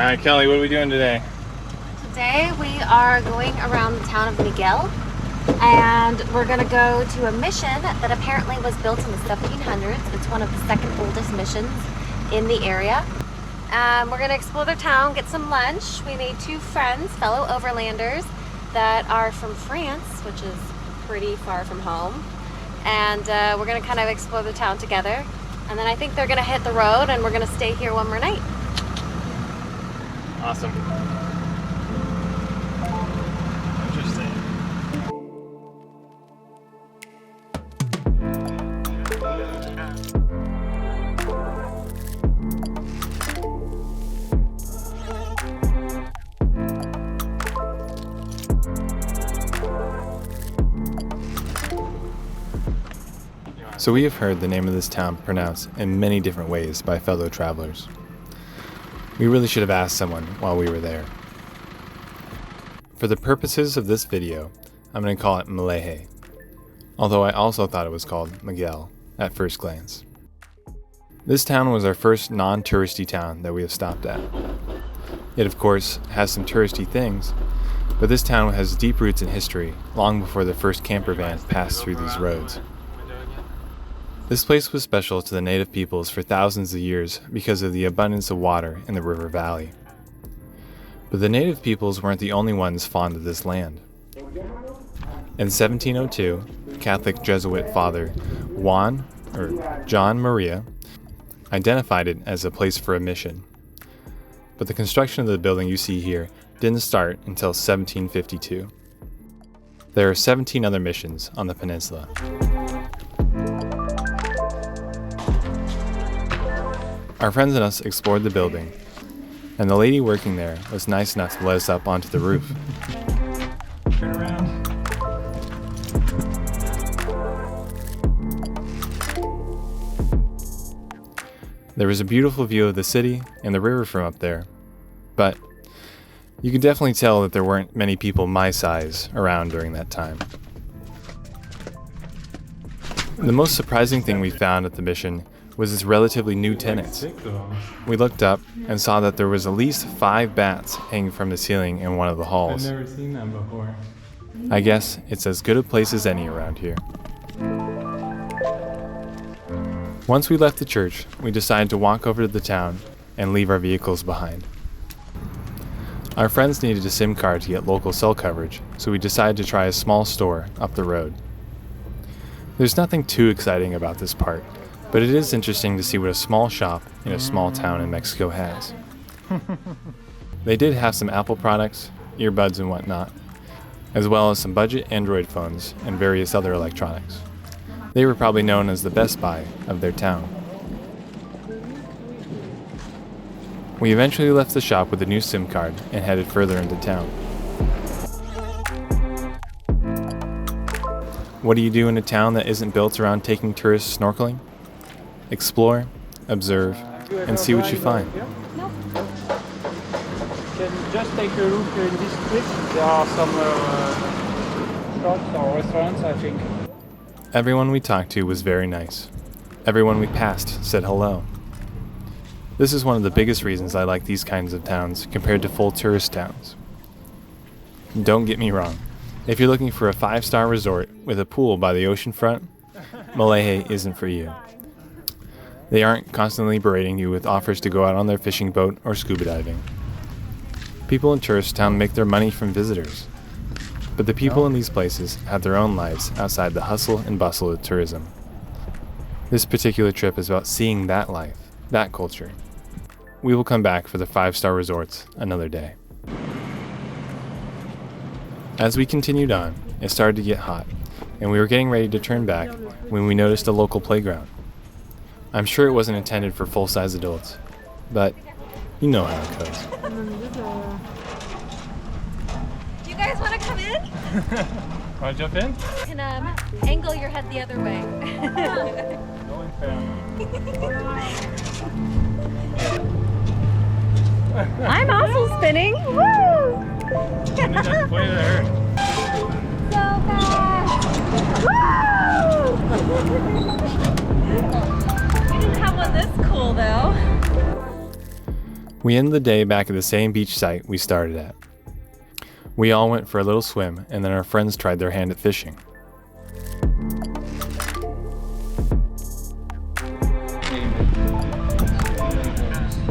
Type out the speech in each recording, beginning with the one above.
Alright, Kelly, what are we doing today? Today we are going around the town of Miguel, and we're going to go to a mission that apparently was built in the 1700s. It's one of the second oldest missions in the area. We're going to explore the town, get some lunch. We made two friends, fellow overlanders, that are from France, which is pretty far from home. And we're going to kind of explore the town together. And then I think they're going to hit the road, and we're going to stay here one more night. Awesome. Interesting. So we have heard the name of this town pronounced in many different ways by fellow travelers. We really should have asked someone while we were there. For the purposes of this video, I'm going to call it Melegé, although I also thought it was called Miguel at first glance. This town was our first non-touristy town that we have stopped at. It of course has some touristy things, but this town has deep roots in history long before the first camper van passed through these roads. This place was special to the native peoples for thousands of years because of the abundance of water in the river valley. But the native peoples weren't the only ones fond of this land. In 1702, Catholic Jesuit father John Maria identified it as a place for a mission. But the construction of the building you see here didn't start until 1752. There are 17 other missions on the peninsula. Our friends and us explored the building, and the lady working there was nice enough to let us up onto the roof. Turn around. There was a beautiful view of the city and the river from up there, but you could definitely tell that there weren't many people my size around during that time. The most surprising thing we found at the mission was its relatively new tenants. We looked up and saw that there was at least 5 bats hanging from the ceiling in one of the halls. I've never seen them before. I guess it's as good a place as any around here. Once we left the church, we decided to walk over to the town and leave our vehicles behind. Our friends needed a SIM card to get local cell coverage, so we decided to try a small store up the road. There's nothing too exciting about this part, but it is interesting to see what a small shop in a small town in Mexico has. They did have some Apple products, earbuds and whatnot, as well as some budget Android phones and various other electronics. They were probably known as the Best Buy of their town. We eventually left the shop with a new SIM card and headed further into town. What do you do in a town that isn't built around taking tourists snorkeling? Explore, observe, and see what you find. Nope. Can you just take a look in this street? There are some shops or restaurants, I think. Everyone we talked to was very nice. Everyone we passed said hello. This is one of the biggest reasons I like these kinds of towns compared to full tourist towns. Don't get me wrong. If you're looking for a 5-star resort with a pool by the ocean front, Melegé isn't for you. They aren't constantly berating you with offers to go out on their fishing boat or scuba diving. People in tourist town make their money from visitors, but the people in these places have their own lives outside the hustle and bustle of tourism. This particular trip is about seeing that life, that culture. We will come back for the 5-star resorts another day. As we continued on, it started to get hot, and we were getting ready to turn back when we noticed a local playground. I'm sure it wasn't intended for full-size adults, but you know how it goes. Do you guys want to come in? Want to jump in? You can angle your head the other way. Going fair. I'm also spinning. Woo! Just point at her. So fast! Woo! We didn't have one this cool though. We ended the day back at the same beach site we started at. We all went for a little swim, and then our friends tried their hand at fishing.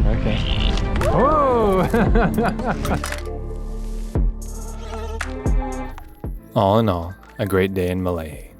Okay. Oh! All in all, a great day in Melegé.